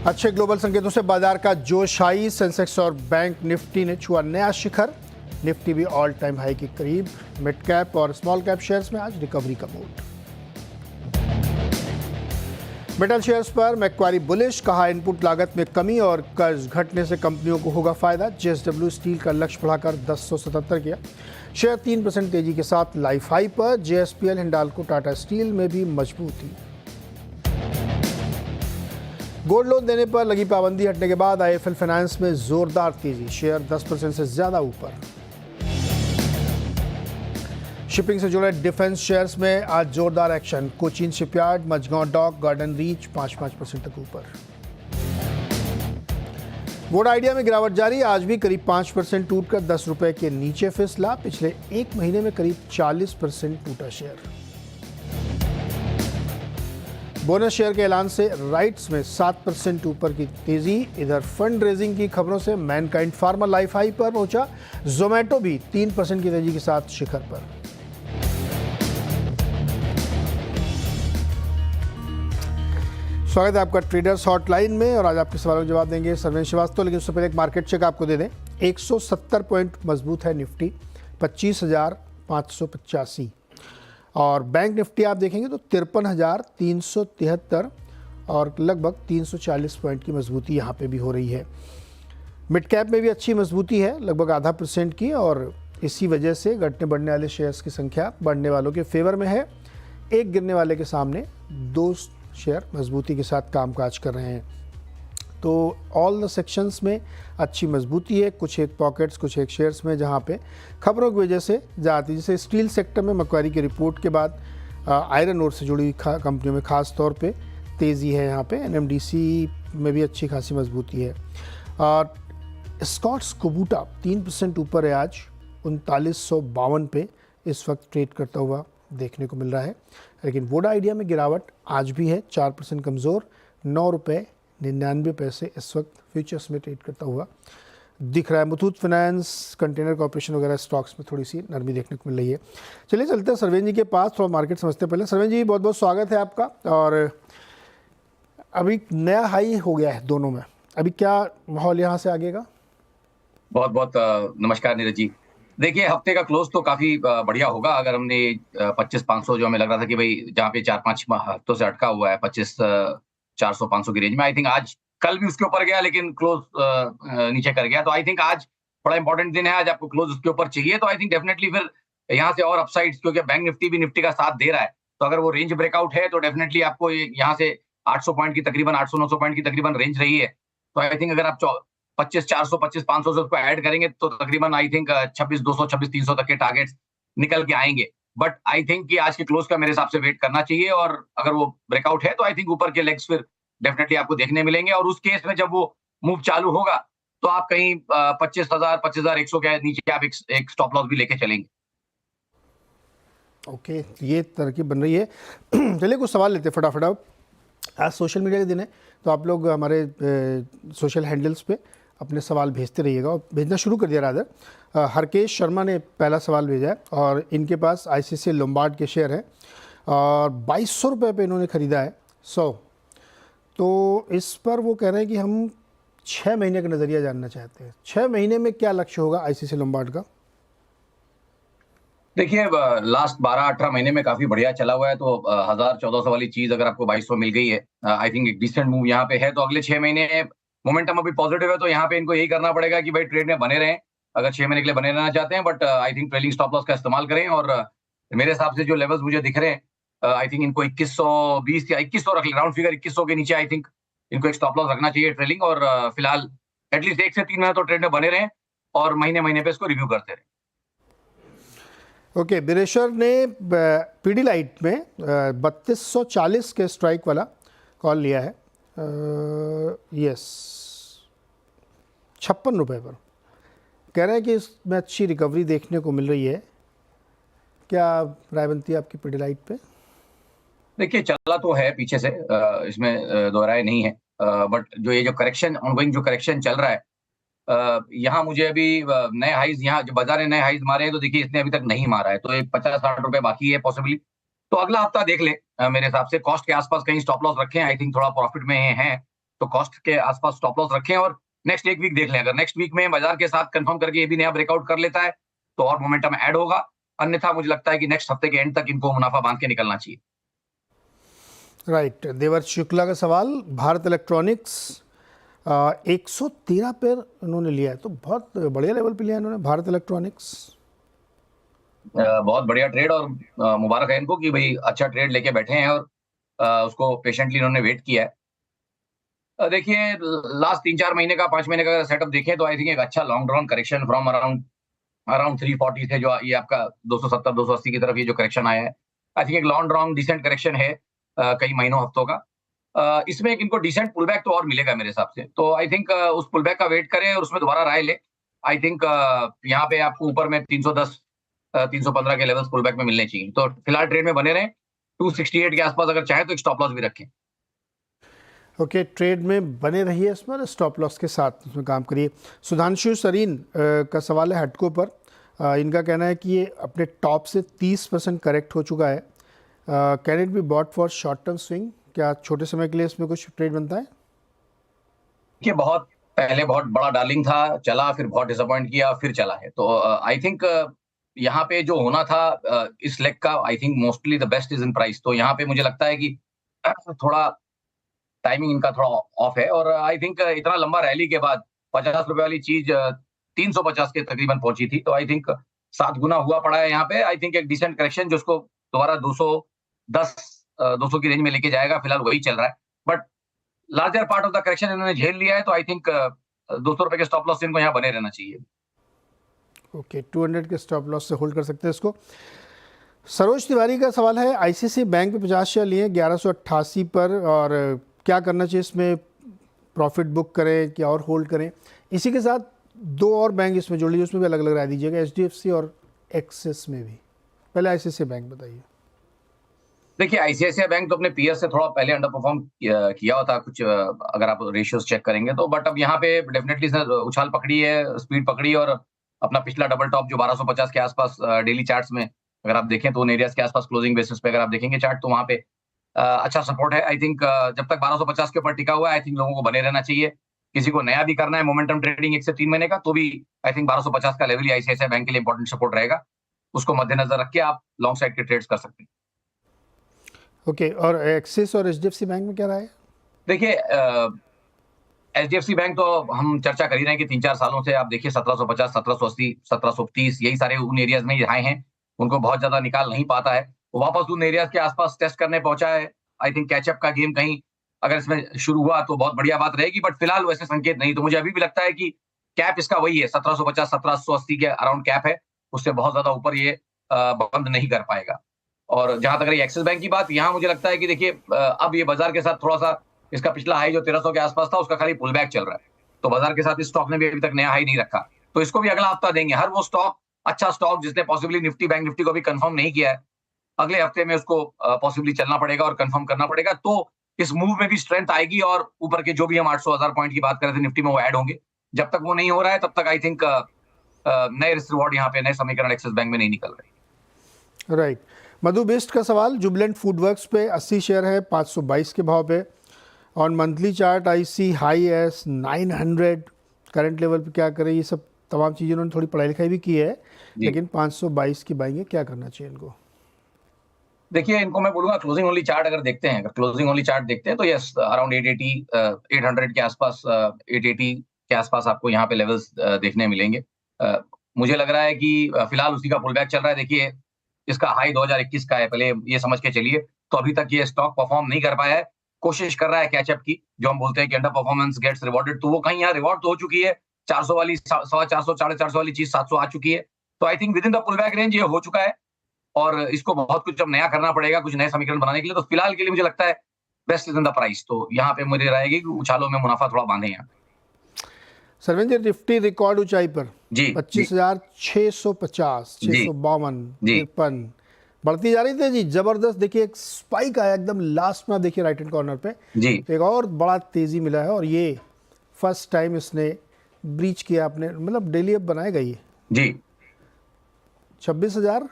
अच्छे ग्लोबल संकेतों से बाजार का जोश हाई। सेंसेक्स और बैंक निफ्टी ने छुआ नया शिखर। निफ्टी भी ऑल टाइम हाई के करीब। मिड कैप और स्मॉल कैप शेयर्स में आज रिकवरी का मूड। मेटल शेयर्स पर मैक्वारी बुलिश, कहा इनपुट लागत में कमी और कर्ज घटने से कंपनियों को होगा फायदा। जेएसडब्ल्यू स्टील का लक्ष्य बढ़ाकर 1077 किया। शेयर 3% तेजी के साथ लाइफ हाई पर। जेएसपीएल, हिंडाल्को, टाटा स्टील में भी मजबूती। गोल्ड लोन देने पर लगी पाबंदी हटने के बाद आईएफएल फाइनेंस में जोरदार तेजी। शेयर 10% से ज्यादा ऊपर। शिपिंग से जुड़े डिफेंस शेयर्स में आज जोरदार action. Cochin shipyard, Mazagon dock, garden reach 5% तक ऊपर। वोडा आइडिया में गिरावट जारी। आज भी करीब 5% टूटकर 10 रुपए के नीचे फिसला। पिछले एक महीने में करीब 40% टूटा शेयर। बोनस शेयर के ऐलान से राइट्स में 7% ऊपर की तेजी। इधर फंड रेजिंग की खबरों से मैनकाइंड फार्मा लाइफ हाई पर पहुंचा। जोमेटो भी 3% की तेजी के साथ शिखर पर। स्वागत है आपका ट्रेडर्स हॉटलाइन में और आज आपके सवालों का जवाब देंगे सरवेन श्रीवास्तव। लेकिन उससे पहले एक मार्केट चेक आपको दे दें। 170 पॉइंट मजबूत है निफ्टी, 25,585। और बैंक निफ्टी आप देखेंगे तो 53,373 और लगभग 340 पॉइंट की मजबूती यहाँ पे भी हो रही है। मिड कैप में भी अच्छी मजबूती है, लगभग 0.5% की, और इसी वजह से घटने बढ़ने वाले शेयर्स की संख्या बढ़ने वालों के फेवर में है। एक गिरने वाले के सामने 2 शेयर मजबूती के साथ कामकाज कर रहे हैं। तो ऑल द सेक्शंस में अच्छी मजबूती है। कुछ एक पॉकेट्स, कुछ एक शेयर्स में जहां पे खबरों की वजह से जाती, जैसे स्टील सेक्टर में मैक्वारी की रिपोर्ट के बाद आयरन ओर से जुड़ी कंपनियों में खास तौर पे तेज़ी है। यहाँ पे एनएमडीसी में भी अच्छी खासी मजबूती है। और स्कॉट्स कुबूटा 3% ऊपर है आज, 3952 पे इस वक्त ट्रेड करता हुआ देखने को मिल रहा है। लेकिन वोडा आइडिया में गिरावट आज भी है, 4% कमज़ोर, 9 रुपये 99 पैसे इस वक्त फ्यूचर्स में ट्रेड करता हुआ दिख रहा है। मुथूट फाइनेंस, कंटेनर कॉर्पोरेशन वगैरह स्टॉक्स में थोड़ी सी नरमी देखने को मिल रही है। चलिए चलते हैं सरवेन जी के पास, थोड़ा मार्केट समझते हैं। पहले सरवेन जी, बहुत बहुत स्वागत है आपका। और अभी नया हाई हो गया है दोनों में, अभी क्या माहौल यहाँ से आगे का? बहुत बहुत नमस्कार नीरज जी। देखिए, हफ्ते का क्लोज तो काफी बढ़िया होगा। अगर हमने 25,500 जो हमें लग रहा था कि भाई जहाँ पे 4-5 हफ्तों से अटका हुआ है 25,400-500 की रेंज में, आई थिंक आज कल भी उसके ऊपर गया लेकिन क्लोज नीचे कर गया। तो आई थिंक आज बड़ा इंपॉर्टेंट दिन है, आज आपको क्लोज उसके ऊपर चाहिए। तो आई थिंक डेफिनेटली फिर यहाँ से और अपसाइड्स, क्योंकि बैंक निफ्टी भी निफ्टी का साथ दे रहा है, तो अगर वो रेंज ब्रेकआउट है तो डेफिनेटली आपको यहाँ से 800 पॉइंट की तकरीबन 800-900 पॉइंट की तकरीबन रेंज रही है। तो आई थिंक अगर आप 25,400 25,500 से उसको ऐड करेंगे तो तकरीबन आई थिंक 26,200 26,300 तक के टारगेट्स निकल के आएंगे। बट आई थिंक कि आज के क्लोज का मेरे हिसाब से वेट करना चाहिए, और अगर वो ब्रेकआउट है तो आई थिंक ऊपर के लेग्स फिर डेफिनेटली आपको देखने मिलेंगे। और उस केस में जब वो मूव चालू होगा तो आप कहीं 25,000 25,100 के नीचे आप एक स्टॉप लॉस भी लेके चलेंगे। ओके, ये तरकीब बन रही है। चलिए कुछ सवाल लेते फटाफट। आज सोशल मीडिया के दिन है, तो आप लोग हमारे सोशल हैंडल्स पे अपने सवाल भेजते रहिएगा, और भेजना शुरू कर दिया रादर। हरकेश शर्मा ने पहला सवाल भेजा है और इनके पास आईसीआईसीआई लोम्बार्ड के शेयर हैं और 2200 रुपये पे इन्होंने ख़रीदा है 100। तो इस पर वो कह रहे हैं कि हम 6 महीने का नज़रिया जानना चाहते हैं। 6 महीने में क्या लक्ष्य होगा आईसीआईसीआई लोम्बार्ड का? देखिए, लास्ट 12-18 महीने में काफी बढ़िया चला हुआ है। तो 1,000-1,400 वाली चीज अगर आपको 2200 मिल गई है, आई थिंक एक डिसेंट मूव यहाँ पे है। तो अगले 6 महीने मोमेंटम अभी पॉजिटिव है, तो यहाँ पे इनको यही करना पड़ेगा कि भाई ट्रेड में बने रहें, अगर 6 महीने के लिए बने रहना चाहते हैं। But I think trailing stop loss का इस्तेमाल करें। और मेरे हिसाब से जो लेवल्स मुझे दिख रहे हैं, आई थिंक इनको 2120 या 2100 रख ले, राउंड फिगर 2100 के नीचे आई थिंक इनको एक स्टॉप लॉस रखना चाहिए ट्रेलिंग। और फिलहाल एटलीस्ट 1 से 3 महीने तो ट्रेड में बने रहें और महीने महीने पे इसको रिव्यू करते रहें। ओके, बिरेश्वर ने पीडीलाइट में 3240 के स्ट्राइक वाला कॉल लिया है। यस, 56 रुपये पर कह रहे हैं कि इसमें अच्छी रिकवरी देखने को मिल रही है। क्या राय बनती है आपकी पीडीलाइट पे? देखिए, चला तो है पीछे से, इसमें दो राय नहीं है। बट जो ये जो करेक्शन ऑनगोइंग जो करेक्शन चल रहा है, यहाँ मुझे अभी नए हाईज, यहाँ जो बाजार ने नए हाईज मारे हैं तो देखिए इसने अभी तक नहीं मारा है, तो एक 50-60 रुपए बाकी है पॉसिबली। तो अगला हफ्ता देख ले, मेरे हिसाब से कॉस्ट के आसपास कहीं स्टॉप लॉस रखें, आई थिंक थोड़ा प्रॉफिट में हैं तो कॉस्ट के आसपास स्टॉप लॉस रखें और नेक्स्ट एक वीक देख लें। अगर नेक्स्ट वीक में बाजार के साथ कंफर्म करके ये भी नया ब्रेकआउट कर लेता है तो और मोमेंटम ऐड होगा, अन्यथा मुझे लगता है कि नेक्स्ट हफ्ते के एंड तक इनको मुनाफा बांध के निकलना चाहिए। राइट, देवर शुक्ला का सवाल, भारत इलेक्ट्रॉनिक्स 113 पर इन्होंने लिया है, तो बहुत बढ़िया लेवल पे लिया है इन्होंने भारत इलेक्ट्रॉनिक्स। बहुत बढ़िया ट्रेड और मुबारक है इनको कि भाई अच्छा ट्रेड लेके बैठे हैं और उसको पेशेंटली इन्होंने वेट किया है। देखिए लास्ट 3-4 महीने का 5 महीने का सेटअप देखें तो आई थिंक एक अच्छा long run correction from around 340 से जो ये आपका 270-280 की तरफ ये जो करेक्शन आया है, आई थिंक एक लॉन्ग रन डिसेंट करेक्शन है कई महीनों हफ्तों का। इसमें एक इनको डिसेंट पुलबैक तो और मिलेगा मेरे हिसाब से, तो आई थिंक उस पुलबैक का वेट करें और उसमें दोबारा राय ले। आई थिंक यहाँ पे आपको ऊपर में 310 315 के लेवल्स पुलबैक में मिलने चाहिए, तो फिलहाल ट्रेड में बने रहें। 268 के आसपास अगर चाहे तो एक स्टॉप लॉस भी रखें। ओके, ट्रेड में बने रहिए इसमें, स्टॉप लॉस के साथ उसमें काम करिए। सुधांशु सरीन का सवाल है हटको पर। इनका कहना है कि ये अपने टॉप से 30% करेक्ट हो चुका है। Can it be bought for short term swing? क्या छोटे समय के लिए इसमें कुछ ट्रेड बनता है? देखिए बहुत पहले बहुत बड़ा डार्लिंग था, चला, फिर बहुत डिसअपॉइंट किया, फिर चला है, तो आई थिंक यहाँ पे जो होना था इस लेग का, I think mostly the best is in price. तो यहाँ पे मुझे लगता है कि थोड़ा टाइमिंग इनका थोड़ा ऑफ है और आई थिंक इतना लंबा रैली के बाद 50 रुपए वाली चीज 350 के तकरीबन पहुंची थी, तो आई थिंक 7 गुना हुआ पड़ा है यहाँ पे। आई थिंक एक डिसेंट करेक्शन जो उसको दोबारा 210 200 की रेंज में लेके जाएगा, फिलहाल वही चल रहा है, but larger part of the correction इन्होंने झेल लिया है, तो आई थिंक 200 रुपए के स्टॉप लॉस से इनको यहाँ बने रहना चाहिए। ओके, 200 के स्टॉप लॉस से होल्ड कर सकते हैं इसको। सरोज तिवारी का सवाल है, आईसीआईसीआई बैंक पे 50 शेयर लिए 1188 पर, और क्या करना चाहिए इसमें? प्रॉफिट बुक करें क्या और होल्ड करें? इसी के साथ 2 और बैंक इसमें जोड़ लीजिए, उसमें भी अलग अलग राय दीजिएगा, एचडीएफसी और एक्सिस में भी। पहले आईसीआईसीआई बैंक बताइए। देखिए आईसीआईसीआई बैंक तो अपने पीयर से थोड़ा पहले अंडर परफॉर्म किया हुआ था कुछ, अगर आप रेशियोज चेक करेंगे तो, बट अब यहाँ पे डेफिनेटली उछाल पकड़ी है, स्पीड पकड़ी, और अपना पिछला डबल टॉप जो 1250 के आसपास डेली चार्ट्स में अगर आप देखें तो उन एरियाज के आसपास क्लोजिंग बेसिस पे अगर आप देखेंगे चार्ट तो वहाँ पे अच्छा सपोर्ट है। आई थिंक जब तक 1250 के ऊपर टिका हुआ है आई थिंक लोगों को बने रहना चाहिए। किसी को नया भी करना है मोमेंटम ट्रेडिंग 1 से 3 महीने का, तो भी आई थिंक 1250 का लेवल ही आईसीआईसीआई बैंक के लिए इंपॉर्टेंट सपोर्ट रहेगा, उसको मद्देनजर रख के आप लॉन्ग साइड के ट्रेड्स कर सकते हैं। ओके, और एक्सिस और एचडीएफसी बैंक में क्या राय है? देखिए एचडीएफसी बैंक तो हम चर्चा कर ही रहे हैं कि 3-4 सालों से आप देखिए 1750, 1780, 1730 यही सारे उन एरियाज में आए हैं, उनको बहुत ज्यादा निकाल नहीं पाता है, वो वापस उन एरियाज के आसपास टेस्ट करने पहुंचा है। आई थिंक कैचअप का गेम कहीं अगर इसमें शुरू हुआ तो बहुत बढ़िया बात रहेगी, बट फिलहाल वैसे संकेत नहीं, तो मुझे अभी भी लगता है कि कैप इसका वही है 1750, 1780 के अराउंड कैप है, उससे बहुत ज्यादा ऊपर ये बंद नहीं कर पाएगा। और जहां तक रही एक्सिस बैंक की बात, यहाँ मुझे लगता है कि देखिए अब ये बाजार के साथ थोड़ा सा, इसका पिछला हाई जो 1300 के आसपास था उसका खाली पुल बैक चल रहा है, तो बाजार के साथ इस स्टॉक ने भी अभी तक नया हाई नहीं रखा, तो इसको भी अगला हफ्ता देंगे। हर वो स्टॉक, अच्छा स्टॉक जिसने पॉसिबली निफ्टी, बैंक निफ्टी को भी कंफर्म नहीं किया है, अगले हफ्ते में उसको पॉसिबली चलना पड़ेगा और कंफर्म करना पड़ेगा, तो इस मूव में भी स्ट्रेंथ आएगी और ऊपर के जो भी हम 800,000 पॉइंट की बात कर रहे थे निफ्टी में वो ऐड होंगे। जब तक वो नहीं हो रहा है तब तक आई थिंक नए रिस्क रिवॉर्ड यहाँ पे, नए समीकरण एक्सिस बैंक में नहीं निकल रहे। राइट, मधु बेस्ट का सवाल, जुबलेंट फूडवर्क्स पे 80 शेयर है 522 के भाव पे, on monthly chart I see highs 900, current level पे क्या करें? ये सब तमाम चीज़ें उन्होंने थोड़ी पढ़ाई लिखाई भी की है, लेकिन 522 की बाइंग है, क्या करना चाहिए इनको? देखिए इनको मैं बोलूंगा क्लोजिंग ओनली चार्ट अगर देखते हैं, अगर क्लोजिंग ओनली चार्ट देखते हैं तो यस अराउंड 800 के आसपास, 880 के आसपास आपको यहाँ पे लेवल्स देखने मिलेंगे। मुझे लग रहा है कि फिलहाल उसी का पुल बैक चल रहा है। देखिए इसका हाई 2021 का है, पहले ये समझ के चलिए, तो अभी तक ये स्टॉक परफॉर्म नहीं कर पाया है, कोशिश कर रहा है कैचअप की, जो हम बोलते हैं कि अंडर परफॉर्मेंस गेट्स रिवॉर्डेड, तो वो कहीं यहाँ रिवॉर्ड तो हो चुकी है, 400 वाली 450, 450 वाली चीज 700 आ चुकी है, तो I think within the pullback range ये हो चुका है और इसको बहुत कुछ अब नया करना पड़ेगा, कुछ नए समीकरण बनाने के लिए, तो फिलहाल के लिए मुझे लगता है best is in the price, तो यहाँ पे मुझे रहेगी कि उछालों में मुनाफा थोड़ा बांधे यहाँ। सरविंद जी, निफ्टी रिकॉर्ड ऊंचाई पर जी 25,650, 652, 53 बढ़ती जा रही थी जी, जबरदस्त। देखिए एक स्पाइक आया एकदम लास्ट में, देखिए राइट हैंड कॉर्नर पे जी, तो एक और बड़ा तेजी मिला है, और ये फर्स्ट टाइम इसने ब्रीच किया आपने, मतलब डेली अब बनाएगा ये जी 26,000।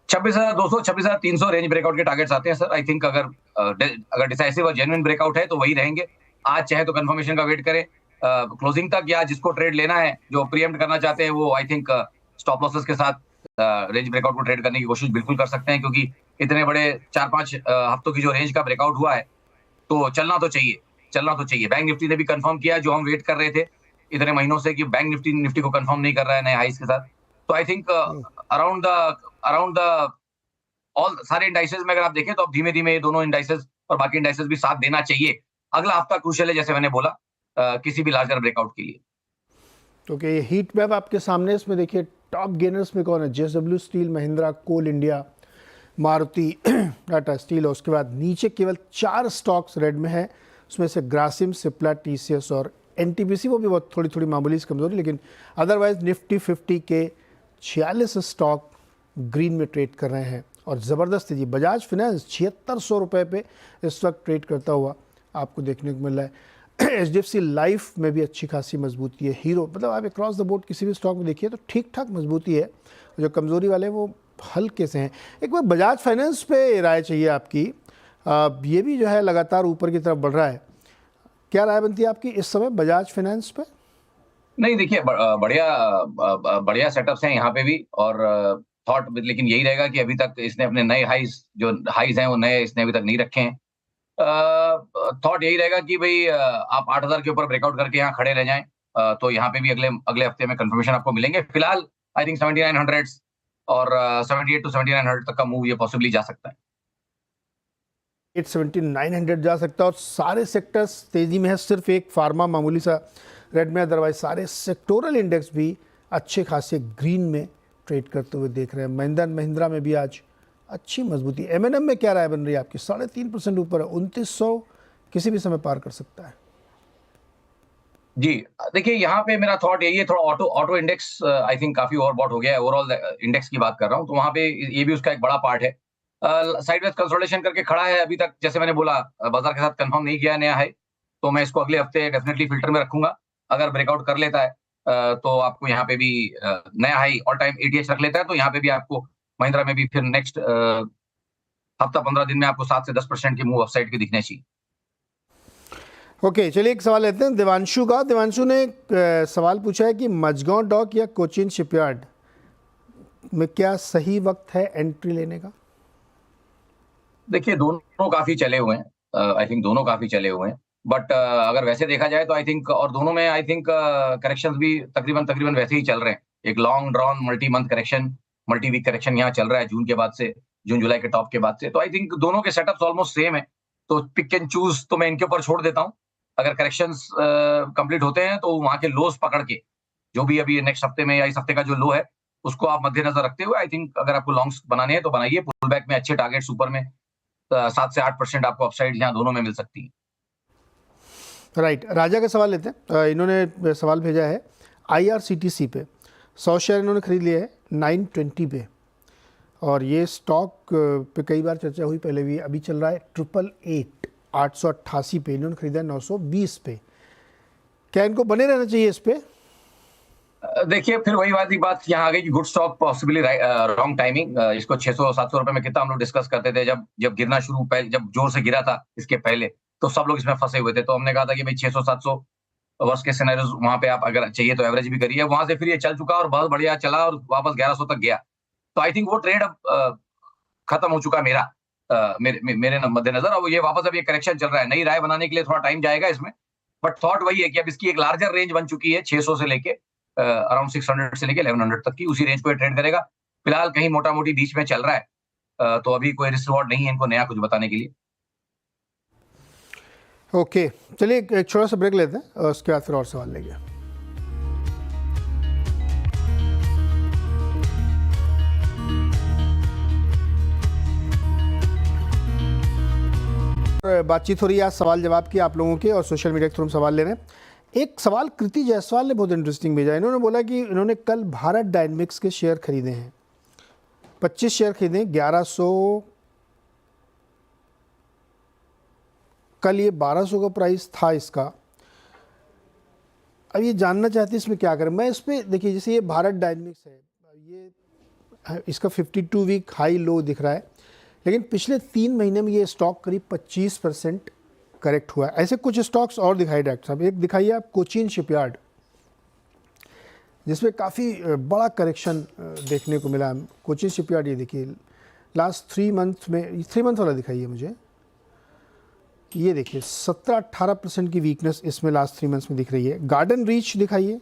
26,200 26,300 रेंज ब्रेकआउट के टारगेट्स आते हैं सर। आई थिंक अगर डिसाइसिव और जेन्युइन ब्रेकआउट है तो वही रहेंगे। आज चाहे तो कंफर्मेशन का वेट करें क्लोजिंग तक, या जिसको ट्रेड लेना है, जो प्रीएम्प्ट करना चाहते हैं, वो आई थिंक स्टॉप लॉसेस के साथ रेंज ब्रेकआउट को ट्रेड करने की कोशिश बिल्कुल कर सकते हैं, क्योंकि इतने बड़े 4-5 हफ्तों की जो रेंज का ब्रेकआउट हुआ है, तो चलना तो चाहिए, चलना तो चाहिए। बैंक निफ्टी ने भी कंफर्म किया, जो हम वेट कर रहे थे इतने महीनों से, कि बैंक निफ्टी को कंफर्म नहीं कर रहा है नए हाइस के साथ। तो I think around the all सारे इंडाइसेस में अगर आप देखें तो अब धीमे धीमे ये दोनों इंडाइसेस और बाकी इंडाइसेस भी साथ देना चाहिए। अगला हफ्ता क्रूशियल है, जैसे मैंने बोला, किसी भी लार्जर ब्रेकआउट के लिए। ओके, ये हीट मैप आपके सामने, इसमें देखिए टॉप गेनर्स में कौन है। जेएसडब्ल्यू स्टील, महिंद्रा, कोल इंडिया, मारुति, टाटा स्टील, और उसके बाद नीचे केवल 4 स्टॉक्स रेड में है। उसमें से ग्रासिम, सिप्ला, टीसीएस और एनटीपीसी, वो भी बहुत थोड़ी थोड़ी मामूली सी कमजोरी, लेकिन अदरवाइज निफ्टी 50 के 46 स्टॉक ग्रीन में ट्रेड कर रहे हैं। और ज़बरदस्त है जी, बजाज फाइनेंस 7600 रुपये पे इस वक्त ट्रेड करता हुआ आपको देखने को मिल रहा है। एचडीएफसी लाइफ में भी अच्छी खासी मजबूती है। हीरो, मतलब आप अक्रॉस द बोर्ड किसी भी स्टॉक में देखिए तो ठीक ठाक मजबूती है। जो कमज़ोरी वाले हैं वो हल्के से हैं। एक बार बजाज फाइनेंस पे राय चाहिए आपकी। ये भी जो है लगातार ऊपर की तरफ बढ़ रहा है, क्या राय बनती है आपकी इस समय बजाज फाइनेंस पे? नहीं देखिए, बढ़िया सेटअप्स हैं यहाँ पे भी, और थॉट लेकिन यही रहेगा कि अभी तक इसने अपने नए हाइज हैं वो नए इसने अभी तक नहीं रखे हैं। थॉट यही रहेगा कि भाई आप 8,000 के ऊपर ब्रेकआउट करके यहाँ खड़े रह जाएं, तो यहाँ पे भी अगले अगले हफ्ते में कंफर्मेशन आपको मिलेंगे। फिलहाल आई थिंक 7900 और 78 टू 7900 तक का मूव ये पॉसिबली जा सकता है। 879 जा सकता है, और सारे सेक्टर्स तेज़ी में है, सिर्फ एक फार्मा मामूली सा रेड में, अदरवाइज सारे सेक्टोरल इंडेक्स भी अच्छे खासे ग्रीन में ट्रेड करते हुए देख रहे हैं। महिंद्रा महिंद्रा में भी आज अच्छी मजबूती। एमएनएम में क्या राय बन रही है आपकी? 3.5% ऊपर है, 2900 किसी भी समय पार कर सकता है। जी देखिए, यहाँ पे मेरा थॉट यही है, थोड़ा ऑटो इंडेक्स आई थिंक काफी ओवरबॉट हो गया है। ओवरऑल इंडेक्स की बात कर रहा हूँ, तो वहाँ पे ये भी उसका एक बड़ा पार्ट है। साइडवेज कंसोलिडेशन करके खड़ा है अभी तक, जैसे मैंने बोला, बाजार के साथ कंफर्म नहीं किया नया है, तो मैं इसको अगले हफ्ते डेफिनेटली फिल्टर में रखूंगा। अगर ब्रेकआउट कर लेता है तो आपको यहाँ पे भी नया हाई ऑल टाइम एटीएच रख लेता है, तो यहाँ पे भी आपको महिंद्रा में भी फिर नेक्स्ट हफ्ता 15 दिन में आपको 7 से 10% की मूव अपसाइड के दिखने चाहिए। ओके, चलिए एक सवाल लेते हैं देवांशु का। देवांशु ने एक सवाल पूछा है कि मझगांव डॉक या कोचीन शिपयार्ड में क्या सही वक्त है एंट्री लेने का? देखिए, दोनों काफी चले हुए हैं, आई थिंक दोनों काफी चले हुए हैं, बट अगर वैसे देखा जाए तो आई थिंक, और दोनों में आई थिंक करेक्शंस भी तकरीबन वैसे ही चल रहे हैं। एक long drawn multi month correction, multi week correction यहाँ चल रहा है जून के बाद से, जून जुलाई के टॉप के बाद से। तो आई थिंक दोनों के सेटअप्स ऑलमोस्ट सेम है, तो पिक एंड चूज तो मैं इनके ऊपर छोड़ देता हूँ। अगर करेक्शंस कंप्लीट होते हैं तो वहां के लोस पकड़ के, जो भी अभी नेक्स्ट हफ्ते में या इस हफ्ते का जो लो है, उसको आप मद्देनजर रखते हुए आई थिंक अगर आपको लॉन्ग्स बनाने हैं तो बनाइए। पुल बैक में अच्छे टारगेट्स ऊपर में 7 से 8% आपको अपसाइड यहाँ दोनों में मिल सकती है। राइट, राजा का सवाल लेते हैं। इन्होंने सवाल भेजा है आईआरसीटीसी पे 100 शेयर इन्होंने खरीद लिए है 920 पे, और ये स्टॉक पे कई बार चर्चा हुई पहले भी। अभी चल रहा है 888 888 पे, इन्होंने खरीदा है 920 पे। क्या इनको बने रहना चाहिए इस पे? देखिए, फिर वही बात यहाँ आ गई कि good stock possibly wrong timing. इसको 600-700 रुपए में कितना हम लोग डिस्कस करते थे जब गिरना शुरू, पहले जब जोर से गिरा था इसके पहले, तो सब लोग इसमें फंसे हुए थे। तो हमने कहा था कि भाई 600-700 वर्स्ट के सिनेरियोज वहां पे आप अगर चाहिए तो एवरेज भी करिए। वहां से फिर ये चल चुका और बहुत बढ़िया चला और वापस 1100 तक गया। तो आई थिंक वो ट्रेड अब खत्म हो चुका मेरा, मेरे मद्देनजर। और ये वापस अब ये करेक्शन चल रहा है, नई राय बनाने के लिए थोड़ा टाइम जाएगा इसमें, बट थॉट वही है कि अब इसकी एक लार्जर रेंज बन चुकी है 600 से लेके अराउंड 600 से लेके 1100 तक की, उसी रेंज को ट्रेड करेगा। फिलहाल कहीं मोटा मोटी बीच में चल रहा है, तो अभी कोई रिस्क रिवॉर्ड नहीं है इनको नया कुछ बताने के लिए। ओके, चलिए एक छोटा सा ब्रेक लेते हैं और उसके बाद फिर और सवाल लेंगे। बातचीत हो रही है आज सवाल जवाब की आप लोगों के, और सोशल मीडिया के थ्रू हम सवाल ले रहे हैं। एक सवाल कृति जायसवाल ने बहुत इंटरेस्टिंग भेजा। इन्होंने बोला कि इन्होंने कल भारत डायनेमिक्स के शेयर खरीदे हैं, 25 शेयर खरीदे, 1100, कल ये 1200 का प्राइस था इसका। अब ये जानना चाहते हैं इसमें क्या करें। मैं इस पे देखिए, जैसे ये भारत डायनेमिक्स है, ये इसका 52 वीक हाई लो दिख रहा है, लेकिन पिछले 3 महीने में ये स्टॉक करीब 25% करेक्ट हुआ है। ऐसे कुछ स्टॉक्स और दिखाई डॉक्टर साहब। एक दिखाइए आप कोचीन शिपयार्ड, जिसमें काफ़ी बड़ा करेक्शन देखने को मिला। कोचीन शिपयार्ड ये देखिए लास्ट 3 मंथ में, 3 मंथ वाला दिखाइए मुझे। ये देखिए 17-18% की वीकनेस इसमें लास्ट 3 मंथ्स में दिख रही है। गार्डन रीच दिखाइए,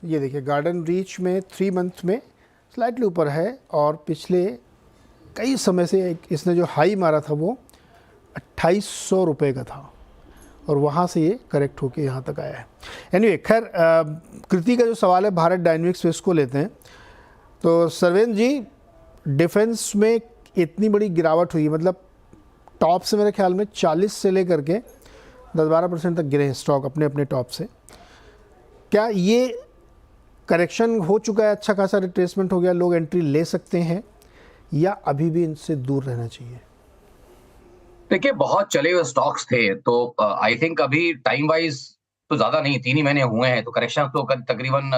ये देखिए गार्डन रीच में 3 मंथ में स्लाइटली ऊपर है, और पिछले कई समय से इसने जो हाई मारा था वो 2800 रुपये का था, और वहाँ से ये करेक्ट होके यहाँ तक आया है। एनीवे, खैर कृति का जो सवाल है भारत डायनेमिक्स पे, इसको लेते हैं। तो सरवेंद्र जी, डिफेंस में इतनी बड़ी गिरावट हुई, मतलब टॉप से मेरे ख्याल में 40 से लेकर के 10-12% तक गिरे हैं स्टॉक अपने अपने टॉप से। क्या ये करेक्शन हो चुका है, अच्छा खासा रिट्रेसमेंट हो गया, लोग एंट्री ले सकते हैं, या अभी भी इनसे दूर रहना चाहिए? देखिए, बहुत चले हुए स्टॉक्स थे, तो आई थिंक अभी टाइम वाइज तो ज्यादा नहीं, 3 ही महीने हुए हैं, तो करेक्शन तो तकरीबन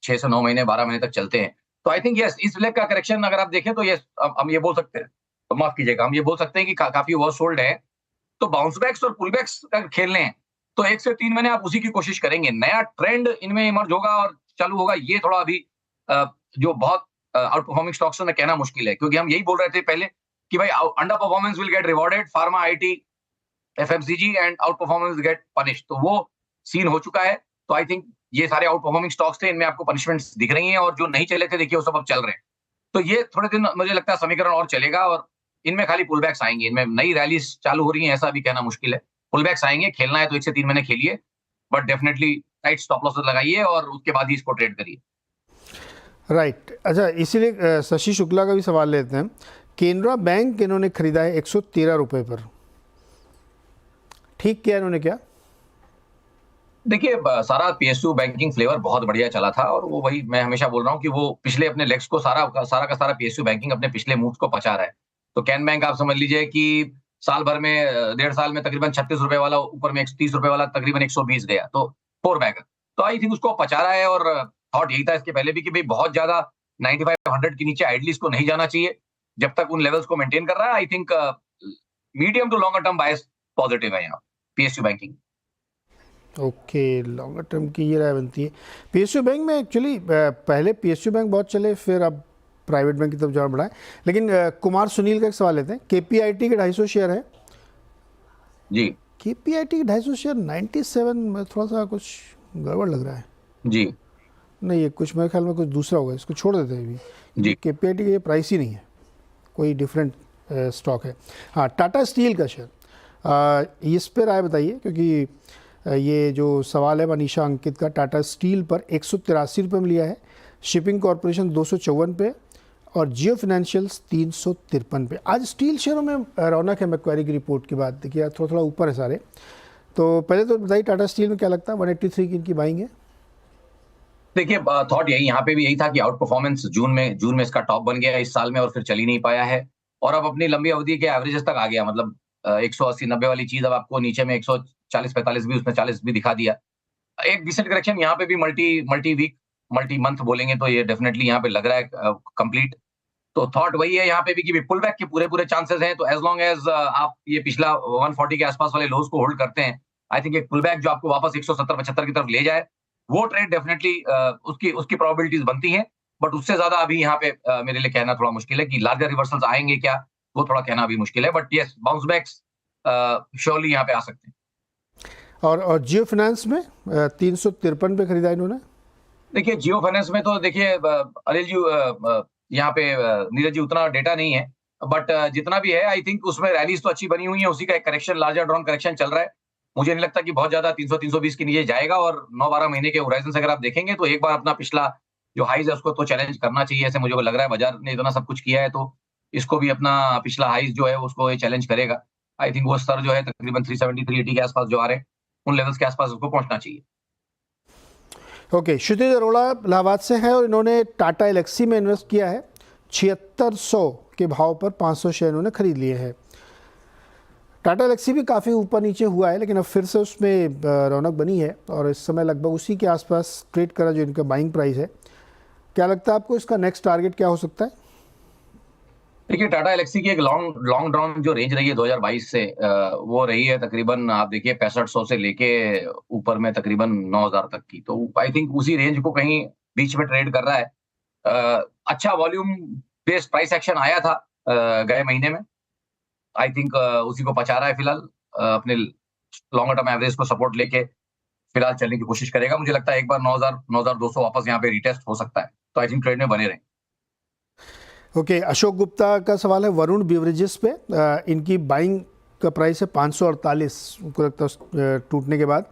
6 से 9 महीने 12 महीने तक चलते हैं। तो आई थिंक यस, इस लेग का करेक्शन अगर आप देखें तो यस, हम ये बोल सकते हैं, तो माफ कीजिएगा, हम ये बोल सकते हैं कि काफी ओवर सोल्ड है। तो बाउंस बैक्स और पुल बैक्स अगर खेलने हैं तो 1 से 3 महीने आप उसी की कोशिश करेंगे। नया ट्रेंड इनमें इमर्ज होगा और चालू होगा, ये थोड़ा अभी जो बहुत आउट परफॉर्मिंग स्टॉक्स है, कहना मुश्किल है, क्योंकि हम यही बोल रहे थे पहले कि भाई underperformance will get rewarded, pharma, IT, FMCG, and outperformance get punished. तो वो सीन हो चुका है। तो आई थिंक ये सारे आउट परफॉर्मिंग स्टॉक्स थे, इनमें आपको पनिशमेंट्स दिख रही हैं, और जो नहीं चले थे देखिए वो सब अब चल रहे हैं। तो ये थोड़े दिन मुझे लगता है समीकरण और चलेगा, और इनमें खाली पुल बैक्स आएंगे, इनमें नई रैलीज चालू हो रही हैं ऐसा भी कहना मुश्किल है। पुल बैक्स आएंगे, खेलना है तो 1 से 3 महीने खेलिए, but definitely tight stop losses लगाइए और उसके बाद ही इसको ट्रेड करिए। राइट। अच्छा, इसीलिए शशि शुक्ला का भी सवाल लेते हैं। केनरा बैंक इन्होंने खरीदा है 113 रुपये पर, ठीक किया इन्होंने क्या? देखिए, सारा पीएसयू बैंकिंग फ्लेवर बहुत बढ़िया चला था, और वो वही मैं हमेशा बोल रहा हूँ कि वो पिछले अपने लेग्स को सारा का सारा पीएसयू बैंकिंग अपने पिछले मूव्स को पचा रहा है। तो कैन बैंक आप समझ लीजिए कि साल भर में 1.5 साल में तकरीबन 36 रुपए वाला, ऊपर में 130 रुपए वाला तकरीबन 120 गया, तो 4 बैग। तो आई थिंक उसको पचा रहा है, और थॉट यही था इसके पहले भी कि भाई बहुत ज्यादा 95-100 के नीचे आइडली इसको नहीं जाना चाहिए, जब तक उन लेवल्स को मेंटेन कर रहा है। I think medium to longer term bias positive है यहाँ PSU banking. Okay, longer term की ये राय बनती है। पीएसयू बैंक में एक्चुअली पहले पीएसयू बैंक बहुत चले, फिर अब प्राइवेट बैंक की तरफ जाना बढ़ा है। लेकिन कुमार सुनील का एक सवाल लेते हैं। केपीआईटी के 250 शेयर है जी। केपीआईटी के 250 शेयर 97 में थोड़ा सा कुछ गड़बड़ लग रहा है जी। नहीं, ये कुछ मेरे ख्याल में कुछ दूसरा होगा, इसको छोड़ देते हैं अभी जी। केपीआईटी का ये प्राइस ही नहीं है, कोई डिफरेंट स्टॉक है। हाँ, टाटा स्टील का शेयर, इस पर राय बताइए, क्योंकि ये जो सवाल है मनीषा अंकित का, टाटा स्टील पर 183 रुपये में लिया है, शिपिंग कॉरपोरेशन 254 पे, और जियो फाइनेंशियल्स 353 पे। आज स्टील शेयरों में रौनक है मैक्वारी की रिपोर्ट के बाद। देखिए थोड़ा थोड़ा ऊपर है सारे। तो पहले तो बताइए टाटा स्टील में क्या लगता है, 183 की इनकी बाइंग है? देखिए, थॉट यही यहाँ पे भी यही था कि आउट परफॉर्मेंस जून में इसका टॉप बन गया इस साल में, और फिर चल ही नहीं पाया है, और अब अपनी लंबी अवधि के एवरेजेस तक आ गया। मतलब 180-90 वाली चीज अब आपको नीचे में 140-45 भी, उसने 40 भी दिखा दिया। एक डिसेंट करेक्शन यहाँ पे भी, मल्टी वीक मल्टी मंथ बोलेंगे तो ये डेफिनेटली यहाँ पे लग रहा है कंप्लीट। तो थॉट वही है यहाँ पे भी कि पुल बैक के पूरे चांसेस हैं। तो एज लॉन्ग एज आप ये पिछला 140 के आसपास वाले लोज को होल्ड करते हैं, आई थिंक एक पुल बैक जो आपको वापस 170-75 की तरफ ले जाए, वो ट्रेड डेफिनेटली उसकी प्रोबेबिलिटीज बनती हैं। बट उससे ज्यादा अभी यहाँ पे मेरे लिए कहना थोड़ा मुश्किल है कि लार्जर रिवर्सल्स आएंगे क्या, वो थोड़ा कहना अभी मुश्किल है। But yes, bounce backs surely यहाँ पे आ सकते हैं। और जियो फाइनेंस में 353 पे खरीदा इन्होंने। देखिए, जियो फाइनेंस में तो देखिए अनिल जी, यहाँ पे नीरज जी उतना डेटा नहीं है, बट जितना भी है आई थिंक उसमें रैलीज तो अच्छी बनी हुई है, उसी का एक करेक्शन, लार्जर ड्रॉन करेक्शन चल रहा है। मुझे नहीं लगता कि बहुत ज्यादा 300-320 के नीचे जाएगा, और 9-12 महीने के होराइजन से अगर आप देखेंगे तो एक बार अपना पिछला जो हाइज है उसको तो चैलेंज करना चाहिए, ऐसे मुझे लग रहा है। बाजार ने इतना सब कुछ किया है तो इसको भी अपना पिछला हाइज जो है उसको ये चैलेंज करेगा। आई थिंक वो स्तर जो है तकरीबन 370-380 के आसपास जो आ रहे हैं, उन लेवल्स के आसपास उसको पहुंचना चाहिए। ओके, क्षितिज अरोड़ा इलाहाबाद से है और इन्होंने टाटा एलेक्सी में इन्वेस्ट किया है 7600 के भाव पर 500 शेयर इन्होंने खरीद लिए हैं। टाटा एलेक्सी भी काफ़ी ऊपर नीचे हुआ है, लेकिन अब फिर से उसमें रौनक बनी है और इस समय लगभग उसी के आसपास ट्रेड करा जो इनका बाइंग प्राइस है। क्या लगता है आपको इसका नेक्स्ट टारगेट क्या हो सकता है? देखिए, टाटा एलेक्सी की एक लॉन्ग ड्रॉन जो रेंज रही है 2022 से वो रही है तकरीबन, आप देखिए 6500 से लेके ऊपर में तकरीबन 9000 तक की। तो आई थिंक उसी रेंज को कहीं बीच में ट्रेड कर रहा है। अच्छा वॉल्यूम बेस्ड प्राइस एक्शन आया था गए महीने में। आई थिंक उसी को पचा रहा है फिलहाल। अपने लॉन्गर टर्म एवरेज को सपोर्ट लेके फिलहाल चलने की कोशिश करेगा। मुझे लगता है एक बार 9200 वापस यहाँ पे रिटेस्ट हो सकता है। तो आई थिंक ट्रेड में बने रहें। ओके, अशोक गुप्ता का सवाल है वरुण बेवरेजेस पे। इनकी बाइंग का प्राइस है 548 उनको लगता है टूटने के बाद,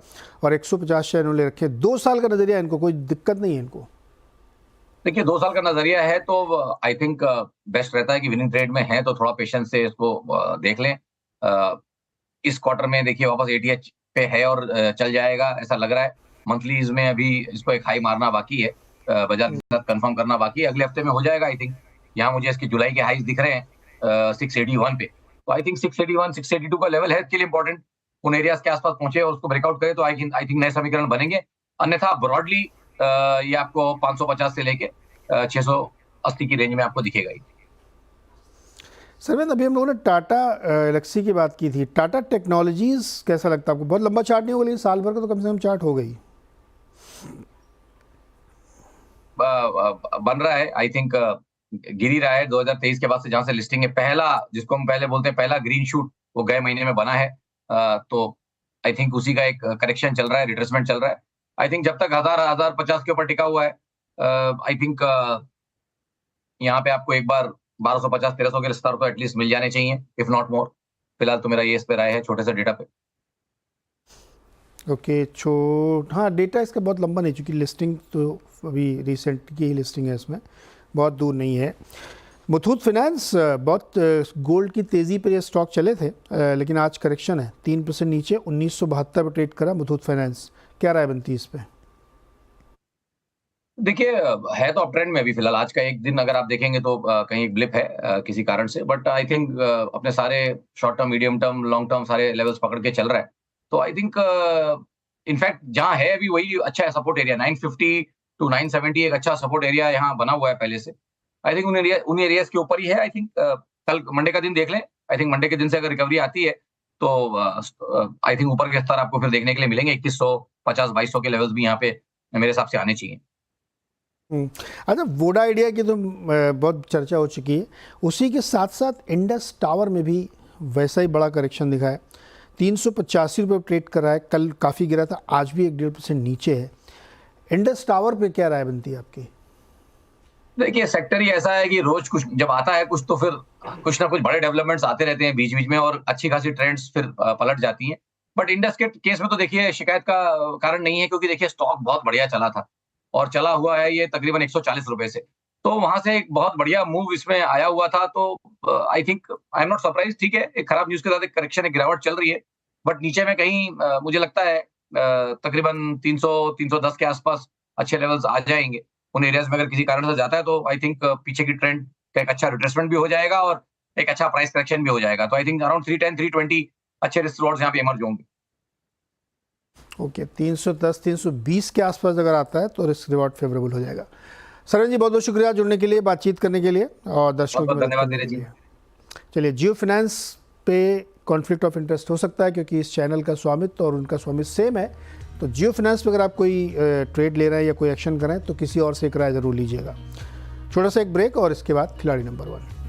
और 150 शेयर इन्होंने रखे। 2 साल का नजरिया इनको, कोई दिक्कत नहीं है इनको? देखिए, 2 साल का नजरिया है तो आई थिंक बेस्ट रहता है कि विनिंग ट्रेड में है तो थोड़ा पेशेंस से इसको देख लें। इस क्वार्टर में देखिए वापस एटीएच पे है और चल जाएगा ऐसा लग रहा है। मंथलीज में अभी इसको एक हाई मारना बाकी है, बाजार के साथ कंफर्म करना बाकी है। अगले हफ्ते में हो जाएगा आई थिंक। यहाँ मुझे इसके जुलाई के हाईज दिख रहे हैं 681 पे। तो आई थिंक 681 682 का लेवल है इसके लिए इंपॉर्टेंट। उन एरियाज के आसपास पहुंचे और उसको ब्रेकआउट करे तो आई थिंक नए समीकरण बनेंगे। अन्यथा ब्रॉडली ये आपको 550 से लेके 680 की रेंज में आपको दिखेगा ही। सरवेंद्र, अभी हम लोगों ने टाटा एलेक्सी की बात की थी। टाटा टेक्नोलॉजीज कैसा लगता है आपको? बहुत लंबा चार्ट नहीं होगा, लेकिन साल भर का तो कम से कम चार्ट हो गई। बन रहा है आई थिंक। गिर ही रहा है 2023 के बाद से, जहां से लिस्टिंग है पहला, जिसको हम पहले बोलते हैं पहला ग्रीन शूट, वो गए महीने में बना है। तो आई थिंक उसी का एक करेक्शन चल रहा है, रिट्रेसमेंट चल रहा है। आई थिंक जब तक 1050 के ऊपर टिका हुआ है, आई थिंक यहाँ पे आपको एक बार 1250-1300 के स्तर तो एटलीस्ट मिल जाने चाहिए, इफ नॉट मोर। फिलहाल तो मेरा ये इस पे राय है, छोटे से डेटा पे। ओके, हाँ, डेटा इसका बहुत लंबा नहीं, चूँकि लिस्टिंग तो अभी रिसेंट की ही लिस्टिंग है, इसमें बहुत दूर नहीं है। मुथूट फाइनेंस, बहुत गोल्ड की तेज़ी पर ये स्टॉक चले थे, लेकिन आज करेक्शन है 3% नीचे, 1972 पर ट्रेड करा मुथूट फाइनेंस। क्या राय बनती है इस पर? देखिए, है तो अप ट्रेंड में अभी फिलहाल। आज का एक दिन अगर आप देखेंगे तो कहीं एक ब्लिप है किसी कारण से, बट आई थिंक अपने सारे short term, medium term, long term सारे लेवल्स पकड़ के चल रहा है। तो आई थिंक इनफैक्ट जहां है अभी वही अच्छा है सपोर्ट एरिया। 950 टू 970 एक अच्छा सपोर्ट एरिया यहाँ बना हुआ है पहले से। आई थिंक उन एरियाज के ऊपर ही है। आई थिंक कल मंडे का दिन देख लें। आई थिंक मंडे के दिन से अगर रिकवरी आती है तो आई थिंक ऊपर के स्तर आपको फिर देखने के लिए मिलेंगे। 2150-2200 के लेवल्स भी यहाँ पे मेरे हिसाब से आने चाहिए। अच्छा, वोडा आइडिया की तो बहुत चर्चा हो चुकी है। उसी के साथ साथ इंडस टावर में भी वैसा ही बड़ा करेक्शन दिखा है। 385 रुपये ट्रेड कर रहा है, कल काफ़ी गिरा था, आज भी 1.5% नीचे है। इंडस टावर पे क्या राय बनती है आपकी? देखिए, सेक्टर ही ऐसा है कि रोज कुछ जब आता है कुछ, तो फिर कुछ ना कुछ बड़े डेवलपमेंट्स आते रहते हैं बीच बीच में, और अच्छी खासी ट्रेंड्स फिर पलट जाती हैं। बट इंडस के केस में तो देखिए शिकायत का कारण नहीं है, क्योंकि देखिए स्टॉक बहुत बढ़िया चला था और चला हुआ है ये तकरीबन 140 रुपए से। तो वहां से एक बहुत बढ़िया मूव इसमें आया हुआ था। तो I think I am not surprise. ठीक है, एक खराब न्यूज के साथ एक करेक्शन, एक गिरावट चल रही है, बट नीचे में कहीं मुझे लगता है तकरीबन 300-310 के आसपास अच्छे लेवल्स आ जाएंगे। उन एरियाज में अगर किसी कारण से जाता है तो आई थिंक पीछे की ट्रेंड का एक अच्छा रिट्रेसमेंट भी हो जाएगा और एक अच्छा प्राइस करेक्शन भी हो जाएगा। तो आई थिंक अराउंड 310-320 अच्छे रिस्क रिवॉर्ड्स यहाँ पे इमर्ज होंगे। ओके, 310-320 के आसपास अगर आता है तो रिस्क रिवॉर्ड फेवरेबल हो जाएगा। सरन जी, बहुत बहुत शुक्रिया जुड़ने के लिए, बातचीत करने के लिए और दर्शकों की मदद करने के लिए। चलिए, जियो फाइनेंस पे कॉन्फ्लिक्ट ऑफ इंटरेस्ट हो सकता है, क्योंकि इस चैनल का स्वामित्व और उनका स्वामित्व सेम है। तो जियो फाइनेंस पे अगर आप कोई ट्रेड ले रहे हैं या कोई एक्शन कर रहे हैं तो किसी और से एक राय ज़रूर लीजिएगा। छोटा सा एक ब्रेक और इसके बाद खिलाड़ी नंबर 1।